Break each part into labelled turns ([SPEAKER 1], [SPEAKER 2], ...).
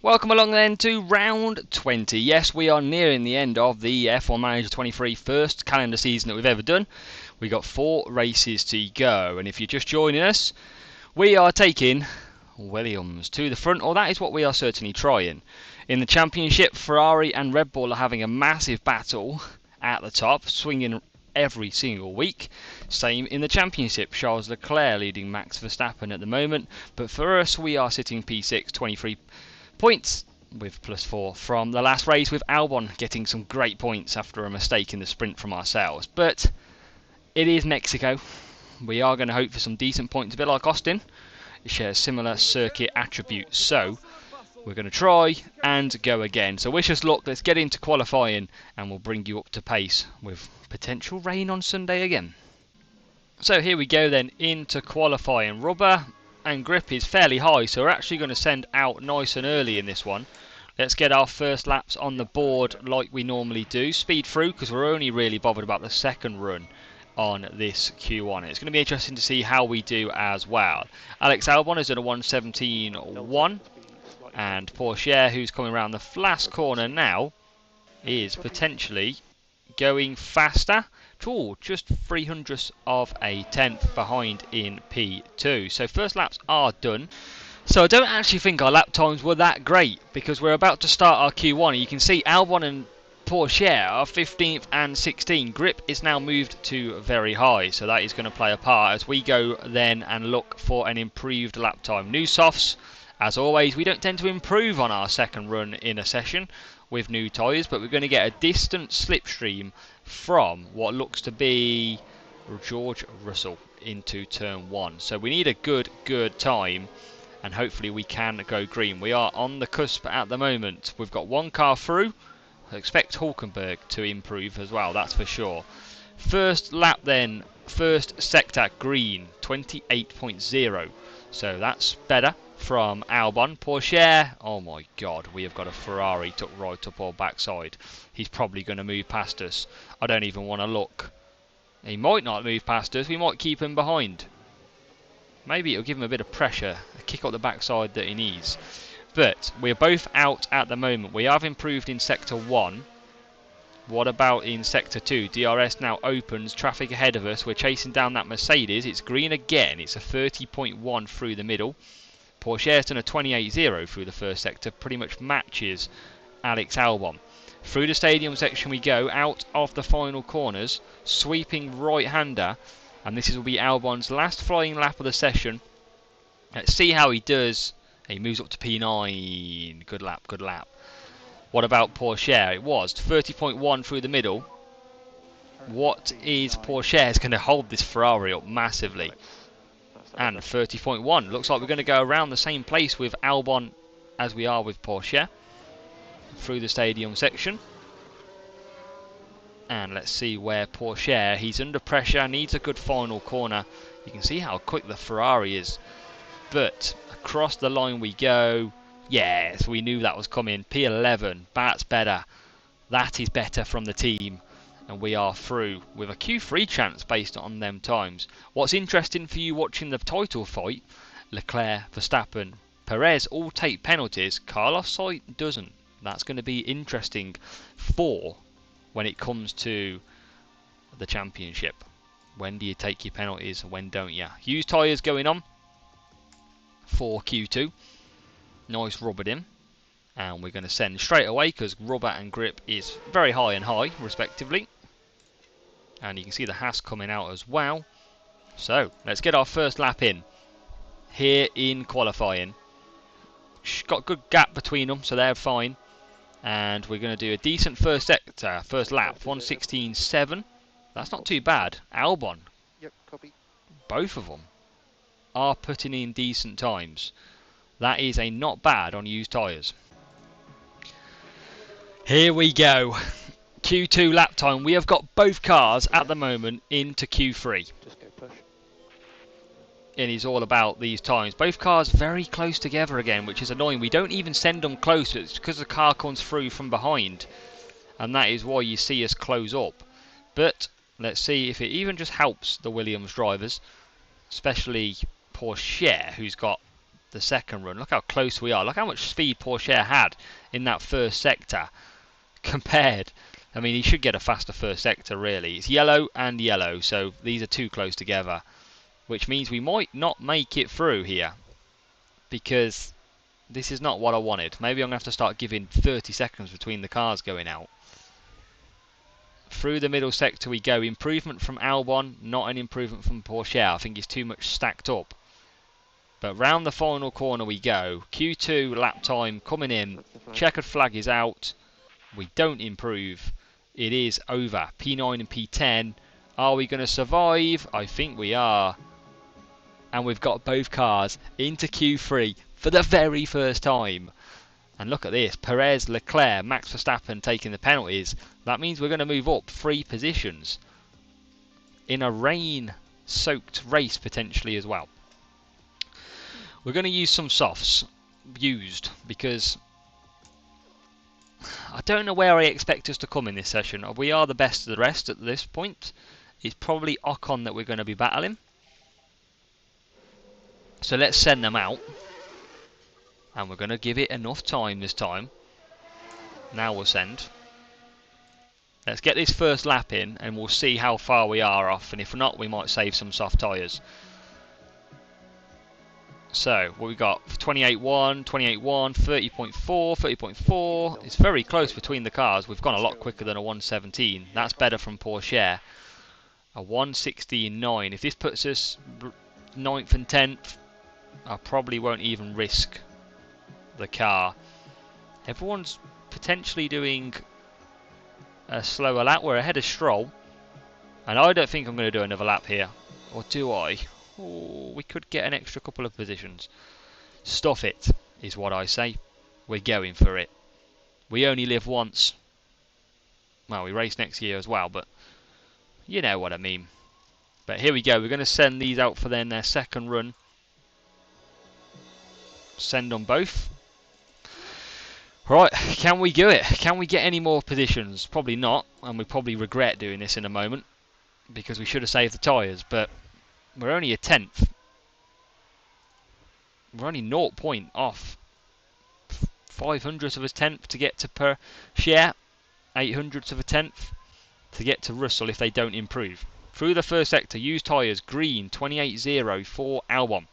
[SPEAKER 1] Welcome along then to round 20. Yes, we are nearing the end of the F1 Manager 23 first calendar season that we've ever done. We've got 4 races to go, and if you're just joining us, we are taking Williams to the front, or that is what we are certainly trying. In the championship, Ferrari and Red Bull are having a massive battle at the top, swinging every single week. Same in the championship, Charles Leclerc leading Max Verstappen at the moment, but for us we are sitting P6, 23 points with +4 from the last race, with Albon getting some great points after a mistake in the sprint from ourselves. But it is Mexico. We are going to hope for some decent points, a bit like Austin. It shares similar circuit attributes, so we're going to try and go again. So wish us luck. Let's get into qualifying and we'll bring you up to pace with potential rain on Sunday again. So here we go then into qualifying. Rubber and grip is fairly high, so we're actually going to send out nice and early in this one. Let's get our first laps on the board like we normally do. Speed through, because we're only really bothered about the second run on this Q1. It's going to be interesting to see how we do as well. Alex Albon is at a 1:17.1, and Porsche, who's coming around the last corner now, is potentially going faster. Ooh, just 0.03 of a tenth behind in P2. So first laps are done. So I don't actually think our lap times were that great, because we're about to start our Q1. You can see Albon and Porsche are 15th and 16th. Grip is now moved to very high, so that is going to play a part as we go then and look for an improved lap time. New softs, as always. We don't tend to improve on our second run in a session with new tyres, but we're going to get a distant slipstream from what looks to be George Russell into turn 1. So we need a good time, and hopefully we can go green. We are on the cusp at the moment. We've got one car through. I expect Hulkenberg to improve as well, that's for sure. First lap then, first sector green, 28.0. So that's better from Albon. Porsche, oh my god, we have got a Ferrari tucked right up our backside. He's probably going to move past us. I don't even want to look. He might not move past us, we might keep him behind. Maybe it'll give him a bit of pressure, a kick up the backside that he needs. But we're both out at the moment. We have improved in Sector 1. What about in Sector 2? DRS now opens, traffic ahead of us. We're chasing down that Mercedes. It's green again. It's a 30.1 through the middle. Porsche's done a 28.0 through the first sector. Pretty much matches Alex Albon. Through the stadium section we go, out of the final corners. Sweeping right-hander. And this will be Albon's last flying lap of the session. Let's see how he does. He moves up to P9. Good lap, good lap. What about Porsche? It was 30.1 through the middle. What is Porsche? Is going to hold this Ferrari up massively. And 30.1. Looks like we're going to go around the same place with Albon as we are with Porsche. Through the stadium section. And let's see where Porsche, he's under pressure, needs a good final corner. You can see how quick the Ferrari is. But across the line we go. Yes, we knew that was coming. P11, that's better. That is better from the team. And we are through with a Q3 chance based on them times. What's interesting for you watching the title fight, Leclerc, Verstappen, Perez all take penalties. Carlos Sainz doesn't. That's going to be interesting for when it comes to the championship. When do you take your penalties? When don't you? Used tyres going on for Q2. Nice rubbered in. And we're going to send straight away because rubber and grip is very high and high respectively. And you can see the Haas coming out as well. So let's get our first lap in here in qualifying. Got a good gap between them, so they're fine. And we're going to do a decent first sector, first lap, 1:16.7. That's not too bad. Albon,
[SPEAKER 2] yep, copy.
[SPEAKER 1] Both of them are putting in decent times. That is a not bad on used tyres. Here we go. Q2 lap time. We have got both cars at the moment into Q3.
[SPEAKER 2] Just go push.
[SPEAKER 1] It is all about these times. Both cars very close together again, which is annoying. We don't even send them close. It's because the car comes through from behind. And that is why you see us close up. But let's see if it even just helps the Williams drivers. Especially Porsche, who's got the second run. Look how close we are. Look how much speed Pourchaire had in that first sector compared. I mean, he should get a faster first sector, really. It's yellow and yellow, so these are too close together, which means we might not make it through here, because this is not what I wanted. Maybe I'm going to have to start giving 30 seconds between the cars going out. Through the middle sector we go. Improvement from Albon, not an improvement from Pourchaire. I think he's too much stacked up. But round the final corner we go. Q2 lap time coming in. Checkered flag is out. We don't improve. It is over. P9 and P10. Are we going to survive? I think we are. And we've got both cars into Q3 for the very first time. And look at this. Perez, Leclerc, Max Verstappen taking the penalties. That means we're going to move up 3 positions in a rain-soaked race potentially as well. We're going to use some softs. Because I don't know where I expect us to come in this session. We are the best of the rest at this point. It's probably Ocon that we're going to be battling. So let's send them out. And we're going to give it enough time this time. Now we'll send. Let's get this first lap in and we'll see how far we are off. And if not, we might save some soft tyres. So, what we got? 28.1, 28.1, 30.4, 30.4. It's very close between the cars. We've gone a lot quicker than a 117. That's better from Pourchaire. A 116.9. If this puts us 9th and 10th, I probably won't even risk the car. Everyone's potentially doing a slower lap. We're ahead of Stroll. And I don't think I'm going to do another lap here. Or do I? Oh, we could get an extra couple of positions. Stuff it, is what I say. We're going for it. We only live once. Well, we race next year as well, but you know what I mean. But here we go. We're going to send these out for their second run. Send on both. Right, can we do it? Can we get any more positions? Probably not, and we probably regret doing this in a moment, because we should have saved the tyres, but we're only a 10th. We're only 0 point off. 500th of a 10th to get to Pourchaire. 800th of a 10th to get to Russell if they don't improve. Through the first sector, use tyres. Green, 28.0 for Albon.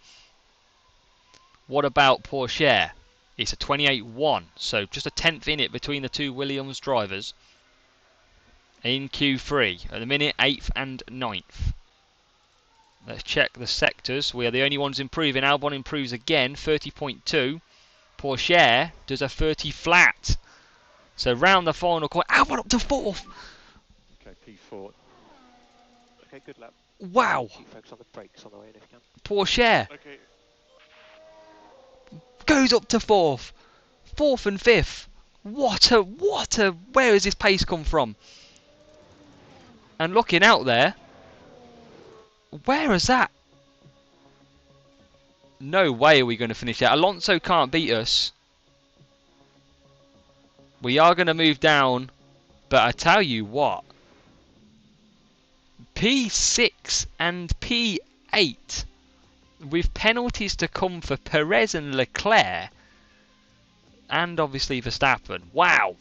[SPEAKER 1] What about Pourchaire? It's a 28.1, so just a 10th in it between the two Williams drivers. In Q3, at the minute, 8th and 9th. Let's check the sectors. We are the only ones improving. Albon improves again, 30.2. Pourchaire does a 30 flat. So round the final corner, Albon up to 4th.
[SPEAKER 2] Okay, P4. Okay, good lap.
[SPEAKER 1] Wow.
[SPEAKER 2] Focus on the brakes on the way in if you can.
[SPEAKER 1] Pourchaire
[SPEAKER 2] Okay.
[SPEAKER 1] goes up to 4th. 4th and 5th. What a, where has this pace come from? And looking out there, where is that? No way are we going to finish that. Alonso can't beat us. We are going to move down, but I tell you what, P6 and P8 with penalties to come for Perez and Leclerc, and obviously Verstappen. Wow.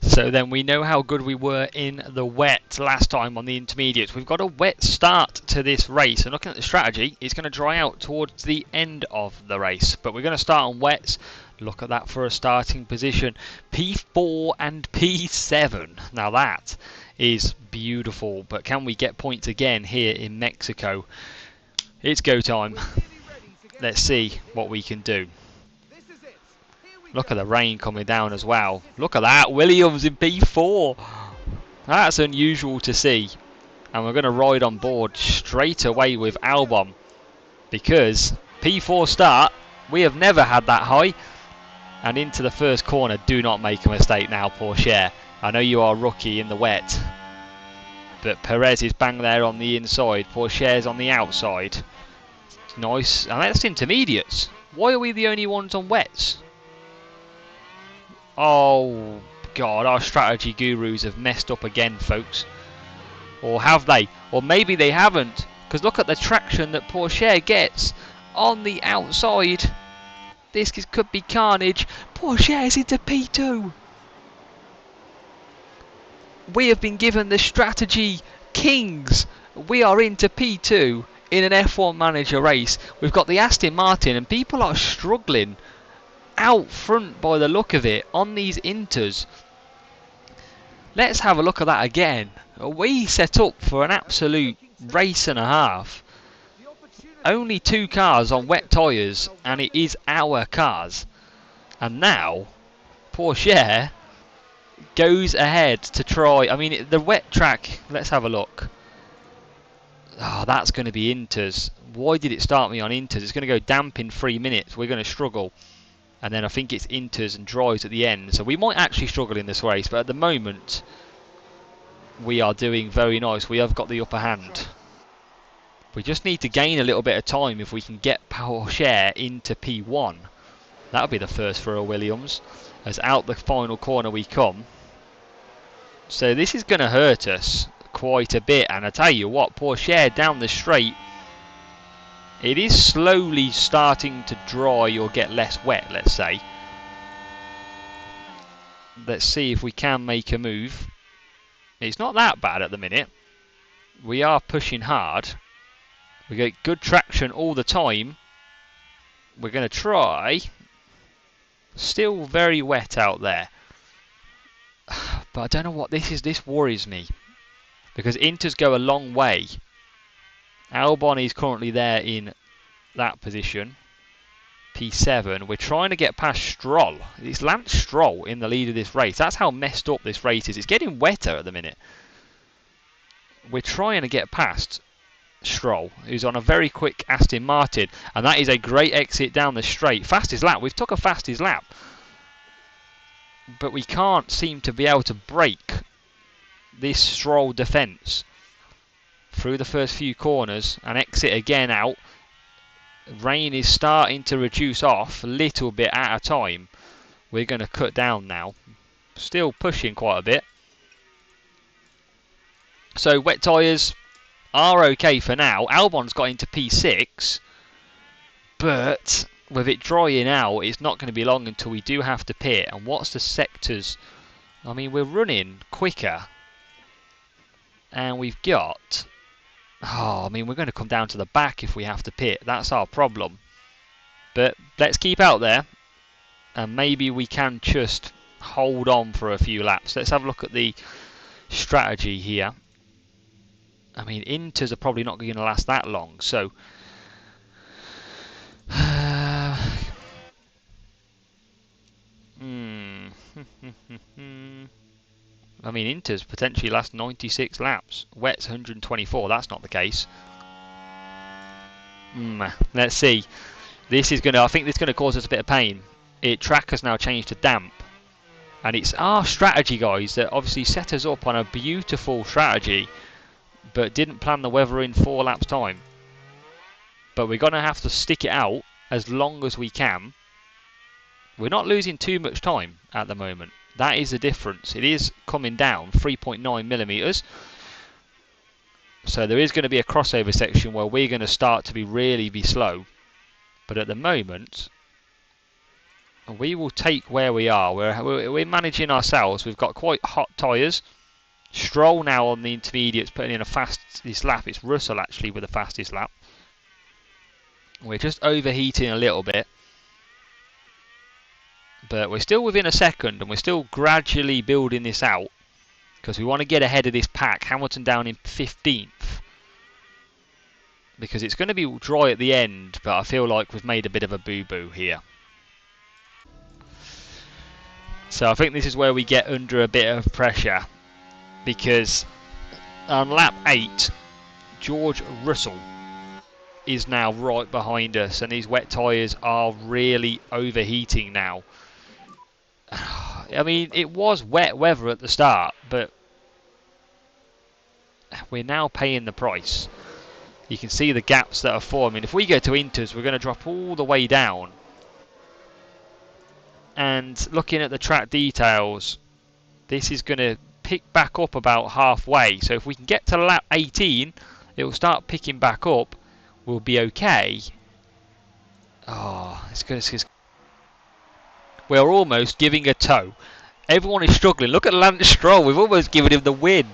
[SPEAKER 1] So then we know how good we were in the wet last time on the intermediates. We've got a wet start to this race, and looking at the strategy, it's going to dry out towards the end of the race. But we're going to start on wets. Look at that for a starting position. P4 and P7. Now that is beautiful, but can we get points again here in Mexico? It's go time. Let's see what we can do. Look at the rain coming down as well. Look at that, Williams in P4. That's unusual to see. And we're going to ride on board straight away with Albon, because P4 start, we have never had that high. And into the first corner, do not make a mistake now, Pourchaire. I know you are rookie in the wet, but Perez is bang there on the inside. Pourchaire's on the outside. Nice, and that's intermediates. Why are we the only ones on wets? Oh God, our strategy gurus have messed up again, folks. Or have they? Or maybe they haven't, Because look at the traction that Porsche gets on the outside. Could be carnage. Porsche is into P2. We have been given the strategy kings. We are into P2 in an F1 manager race. We've got the Aston Martin and people are struggling out front by the look of it on these inters. Let's have a look at that again. We set up for an absolute race and a half. Only 2 cars on wet tyres and it is our cars. And now Porsche goes ahead to try. I mean, the wet track, let's have a look. Oh, that's going to be inters. Why did it start me on inters? It's going to go damp in 3 minutes. We're going to struggle. And then I think it's inters and dries at the end. So we might actually struggle in this race. But at the moment, we are doing very nice. We have got the upper hand. We just need to gain a little bit of time if we can get Porsche into P1. That'll be the first for a Williams. As out the final corner we come. So this is going to hurt us quite a bit. And I tell you what, Porsche down the straight, it is slowly starting to dry or get less wet, let's say. Let's see if we can make a move. It's not that bad at the minute. We are pushing hard. We get good traction all the time. We're going to try. Still very wet out there. But I don't know what this is. This worries me. Because inters go a long way. Albon is currently there in that position. P7. We're trying to get past Stroll. It's Lance Stroll in the lead of this race. That's how messed up this race is. It's getting wetter at the minute. We're trying to get past Stroll, who's on a very quick Aston Martin, and that is a great exit down the straight. Fastest lap. We've took a fastest lap, but we can't seem to be able to break this Stroll defence through the first few corners and exit again out. Rain is starting to reduce off a little bit at a time. We're going to cut down now. Still pushing quite a bit. So wet tyres are okay for now. Albon's got into P6, but with it drying out, it's not going to be long until we do have to pit. And what's the sectors? I mean, we're running quicker, and we've got... Oh, I mean, we're going to come down to the back if we have to pit. That's our problem. But let's keep out there, and maybe we can just hold on for a few laps. Let's have a look at the strategy here. I mean, inters are probably not going to last that long, so... I mean, inters potentially last 96 laps. Wet's 124, that's not the case. Let's see. This is going to... I think this is going to cause us a bit of pain. Track has now changed to damp. And it's our strategy, guys, that obviously set us up on a beautiful strategy, but didn't plan the weather in 4 laps time. But we're going to have to stick it out as long as we can. We're not losing too much time at the moment. That is the difference. It is coming down 3.9 millimeters. So there is going to be a crossover section where we're going to start to really be slow. But at the moment, we will take where we are. We're managing ourselves. We've got quite hot tyres. Stroll now on the intermediates putting in a fastest lap. It's Russell actually with the fastest lap. We're just overheating a little bit. But we're still within a second and we're still gradually building this out. Because we want to get ahead of this pack. Hamilton down in 15th. Because it's going to be dry at the end, but I feel like we've made a bit of a boo-boo here. So I think this is where we get under a bit of pressure. Because on lap 8, George Russell is now right behind us, and these wet tyres are really overheating now. I mean, it was wet weather at the start, but we're now paying the price. You can see the gaps that are forming. If we go to inters, we're going to drop all the way down. And looking at the track details, this is going to pick back up about halfway. So if we can get to lap 18 it will start picking back up. We'll be okay. Oh, it's good. We're almost giving a tow. Everyone is struggling. Look at Lance Stroll. We've almost given him the win.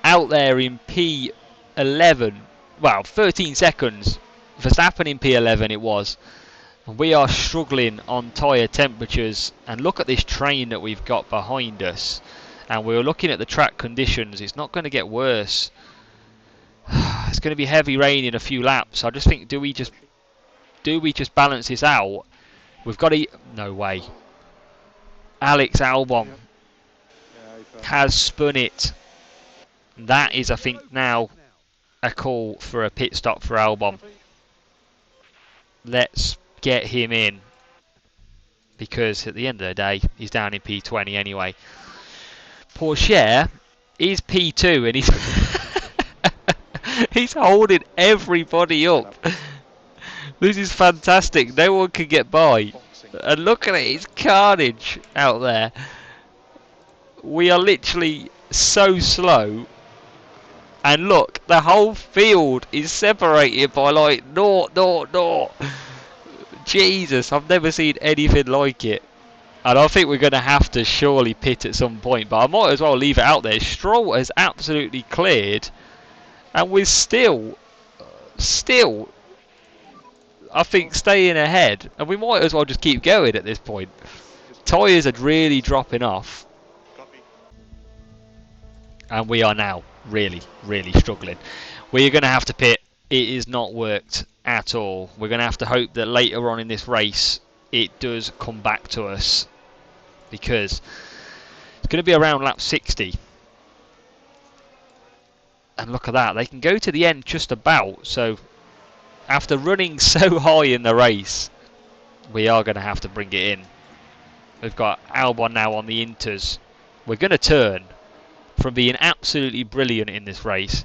[SPEAKER 1] Out there in P11. Well, 13 seconds. Verstappen in P11 it was. We are struggling on tyre temperatures. And look at this train that we've got behind us. And we're looking at the track conditions. It's not going to get worse. It's going to be heavy rain in a few laps. I just think, do we just balance this out? We've got to... No way. Alex Albon
[SPEAKER 2] Yep. Yeah,
[SPEAKER 1] has spun it. That is, I think, now a call for a pit stop for Albon. Let's get him in. Because at the end of the day, he's down in P20 anyway. Porsche is P2 and he's holding everybody up. This is fantastic. No one can get by. And look at it, it's carnage out there. We are literally so slow. And look, the whole field is separated by like naught. Jesus, I've never seen anything like it. And I think we're going to have to surely pit at some point. But I might as well leave it out there. Stroll has absolutely cleared. And we're still, I think, staying ahead. And we might as well just keep going at this point. Tyres are really dropping off. And we are now really struggling. We're going to have to pit. It is not worked at all. We're going to have to hope that later on in this race it does come back to us, because it's going to be around lap 60. And look at that, they can go to the end just about. So after running so high in the race, we are going to have to bring it in. We've got Albon now on the inters. We're going to turn from being absolutely brilliant in this race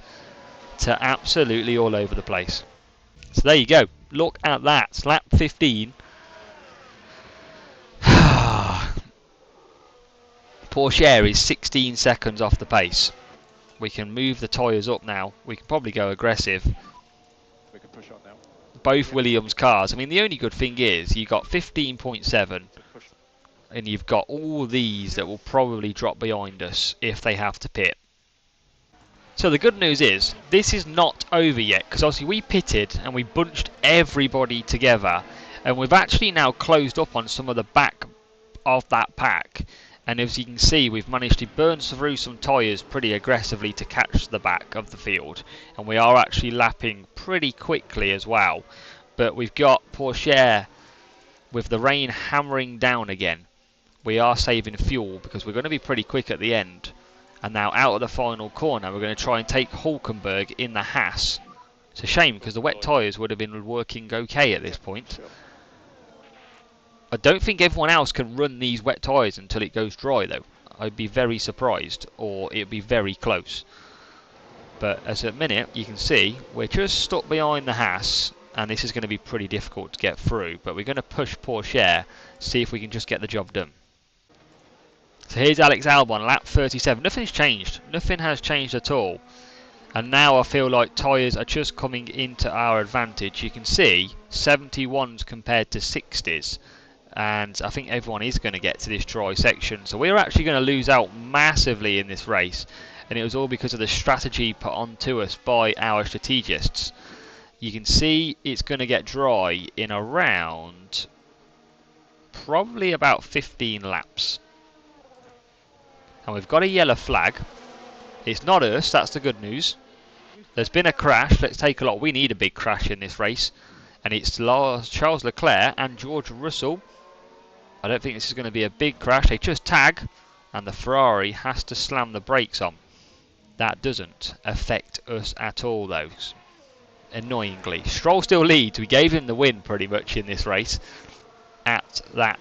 [SPEAKER 1] to absolutely all over the place. So there you go. Look at that. It's lap 15. Porsche is 16 seconds off the pace. We can move the tyres up now. We can probably go aggressive.
[SPEAKER 2] We can push on now.
[SPEAKER 1] Both Williams cars. I mean, the only good thing is you got 15.7 and you've got all these that will probably drop behind us if they have to pit. So the good news is this is not over yet, because obviously we pitted and we bunched everybody together, and we've actually now closed up on some of the back of that pack. And as you can see, we've managed to burn through some tyres pretty aggressively to catch the back of the field. And we are actually lapping pretty quickly as well. But we've got Porsche with the rain hammering down again. We are saving fuel because we're going to be pretty quick at the end. And now out of the final corner, we're going to try and take Hulkenberg in the Haas. It's a shame because the wet tyres would have been working okay at this point. I don't think everyone else can run these wet tyres until it goes dry though. I'd be very surprised, or it'd be very close. But as a minute, you can see we're just stuck behind the Haas, and this is going to be pretty difficult to get through. But we're going to push Porsche, see if we can just get the job done. So here's Alex Albon, lap 37. Nothing's changed. Nothing has changed at all. And now I feel like tyres are just coming into our advantage. You can see 71s compared to 60s. And I think everyone is going to get to this dry section. So we're actually going to lose out massively in this race. And it was all because of the strategy put onto us by our strategists. You can see it's going to get dry in around probably about 15 laps. And we've got a yellow flag. It's not us, that's the good news. There's been a crash. Let's take a look. We need a big crash in this race. And it's Charles Leclerc and George Russell. I don't think this is going to be a big crash. They just tag, and the Ferrari has to slam the brakes on. That doesn't affect us at all, though. Annoyingly. Stroll still leads. We gave him the win pretty much in this race. At that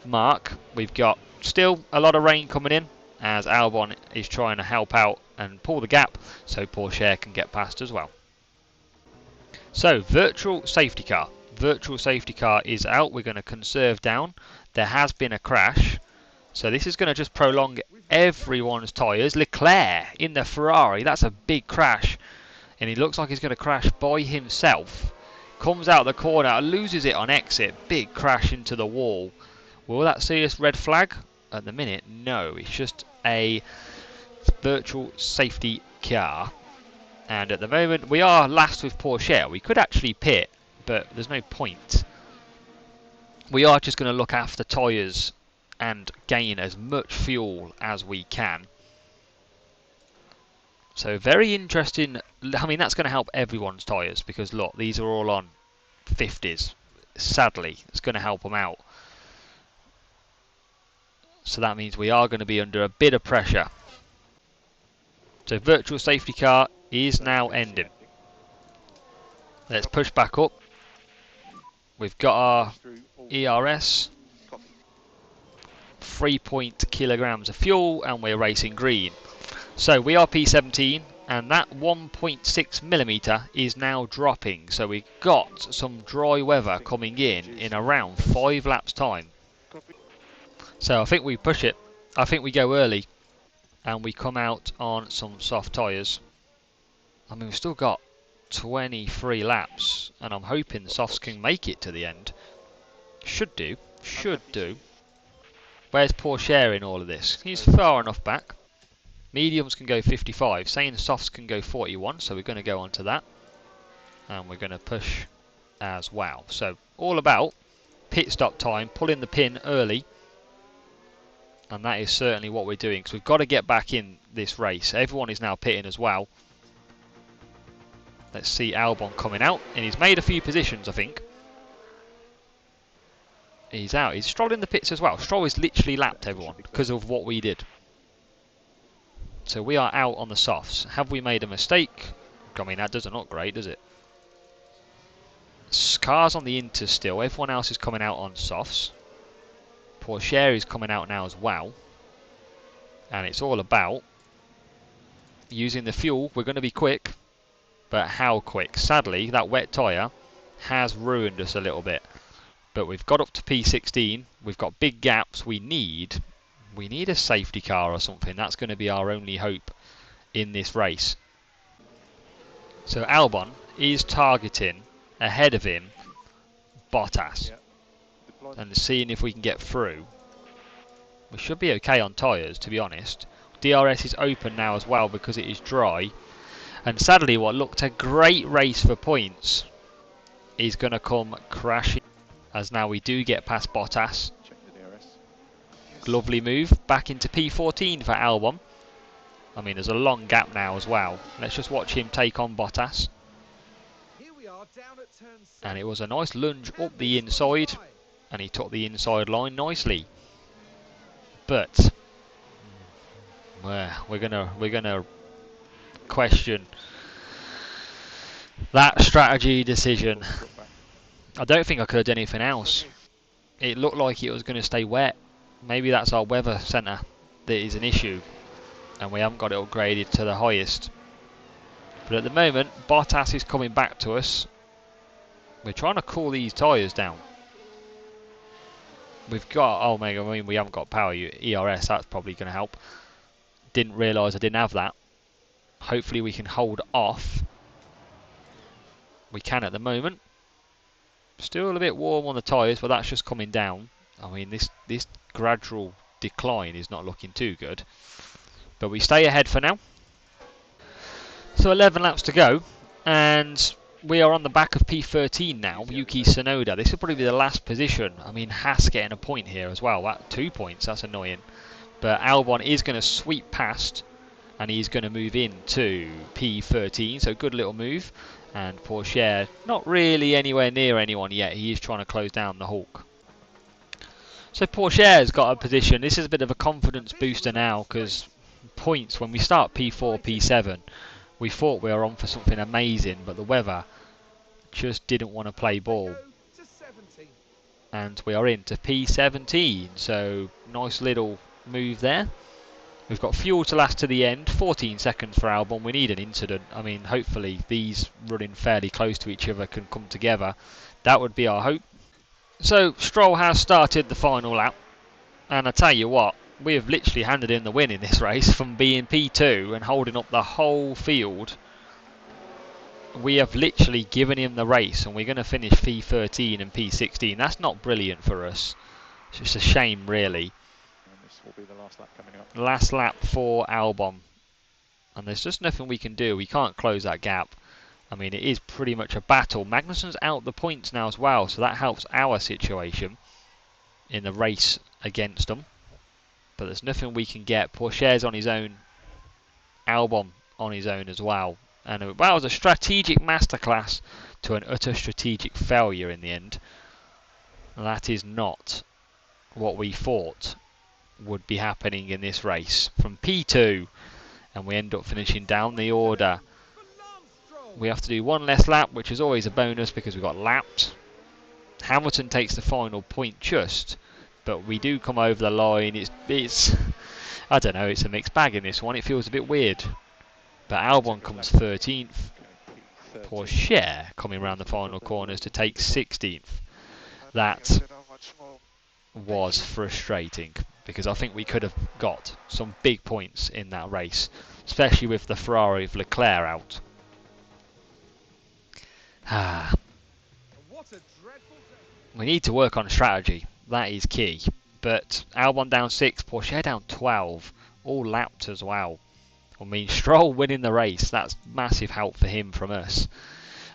[SPEAKER 1] mark, we've got still a lot of rain coming in, as Albon is trying to help out and pull the gap so Porsche can get past as well. So, virtual safety car. Virtual safety car is out. We're going to conserve down. There has been a crash, so this is going to just prolong everyone's tyres. Leclerc in the Ferrari, that's a big crash. and he looks like he's going to crash by himself. Comes out the corner, loses it on exit, big crash into the wall. Will that see us red flag? At the minute, no. It's just a virtual safety car. And at the moment, we are last with Porsche. We could actually pit, but there's no point. We are just going to look after tyres and gain as much fuel as we can. So very interesting. I mean, that's going to help everyone's tyres because look, these are all on 50s. Sadly, it's going to help them out. So that means we are going to be under a bit of pressure. So virtual safety car is now ending. Let's push back up. We've got our ERS, 3 kilograms of fuel, and we're racing green. So we are P17, and that 1.6 millimeter is now dropping. So we've got some dry weather coming in around 5 laps time. So I think we push it. I think we go early, and we come out on some soft tyres. I mean, we've still got 23 laps, and I'm hoping the softs can make it to the end. Should do. Should do. Where's Porsche in all of this? He's far enough back. Mediums can go 55, saying softs can go 41, so we're going to go on to that. And we're going to push as well. So, all about pit stop time, pulling the pin early. And that is certainly what we're doing, because we've got to get back in this race. Everyone is now pitting as well. Let's see Albon coming out, and he's made a few positions, I think. He's out. He's Stroll in the pits as well. Stroll has literally lapped everyone because of what we did. So we are out on the softs. Have we made a mistake? I mean, that doesn't look great, does it? Cars on the inters still. Everyone else is coming out on softs. Porsche is coming out now as well. And it's all about using the fuel. We're going to be quick. But how quick? Sadly, that wet tyre has ruined us a little bit. But we've got up to P16. We've got big gaps. We need a safety car or something. That's going to be our only hope in this race. So Albon is targeting ahead of him Bottas, and seeing if we can get through. We should be okay on tyres, to be honest. DRS is open now as well because it is dry. And sadly, what looked a great race for points is going to come crashing, as now we do get past Bottas. Lovely move back into P14 for Albon. I mean, there's a long gap now as well. Let's just watch him take on Bottas. And it was a nice lunge up the inside, and he took the inside line nicely. But we're gonna question that strategy decision. I don't think I could have done anything else. It looked like it was going to stay wet. Maybe that's our weather centre that is an issue, and we haven't got it upgraded to the highest. But at the moment, Bottas is coming back to us. We're trying to cool these tyres down. We've got, oh my god, I mean, we haven't got power ERS, that's probably going to help. Didn't realise I didn't have that. Hopefully we can hold off. We can at the moment. Still a bit warm on the tyres, but that's just coming down. I mean, this gradual decline is not looking too good. But we stay ahead for now. So 11 laps to go, and we are on the back of P13 now, Yuki Tsunoda. This will probably be the last position. I mean, Haas getting a point here as well. That 2 points, that's annoying. But Albon is going to sweep past, and he's going to move into P13, so good little move. And Porsche, not really anywhere near anyone yet. He is trying to close down the Hulk. So Porsche has got a position. This is a bit of a confidence booster now, because points, when we start P4, P7, we thought we were on for something amazing, but the weather just didn't want to play ball. And we are into P17, so nice little move there. We've got fuel to last to the end, 14 seconds for Albon. We need an incident. I mean, hopefully these running fairly close to each other can come together. That would be our hope. So Stroll has started the final lap, and I tell you what, we have literally handed in the win in this race from being P2 and holding up the whole field we have literally given him the race, and we're going to finish P13 and P16. That's not brilliant for us. It's just a shame, really.
[SPEAKER 2] And this will be the last lap coming up.
[SPEAKER 1] Last lap for Albon, and there's just nothing we can do. We can't close that gap. I mean, it is pretty much a battle. Magnussen's out the points now as well, so that helps our situation in the race against them. But there's nothing we can get. Pourchaire's on his own. Albon on his own as well. And that was a strategic masterclass to an utter strategic failure in the end. That is not what we thought would be happening in this race. From P2, and we end up finishing down the order. We have to do one less lap, which is always a bonus because we got lapped. Hamilton takes the final point just, but we do come over the line. It's I don't know, it's a mixed bag in this one. It feels a bit weird. But Albon comes 13th.
[SPEAKER 2] Okay,
[SPEAKER 1] Pourchaire coming around the final corners to take 16th. That was frustrating because I think we could have got some big points in that race, especially with the Ferrari of Leclerc out. We need to work on strategy. That is key. But Albon down 6, Pourchaire down 12, all lapped as well. I mean, Stroll winning the race, that's massive help for him from us.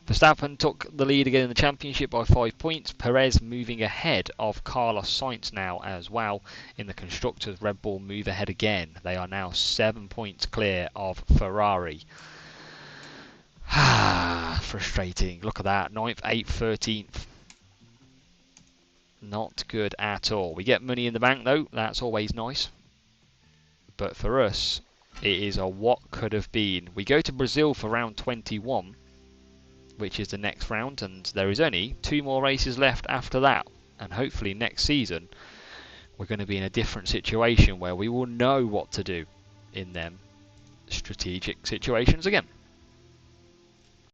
[SPEAKER 1] Verstappen took the lead again in the championship by 5 points. Perez moving ahead of Carlos Sainz now as well. In the Constructors, Red Bull move ahead again. They are now 7 points clear of Ferrari. Frustrating. Look at that. 9th, 8th, 13th. Not good at all. We get money in the bank though. That's always nice. But for us, it is a what could have been. We go to Brazil for round 21, which is the next round, and there is only 2 more races left after that. And hopefully next season, we're going to be in a different situation where we will know what to do in them strategic situations again.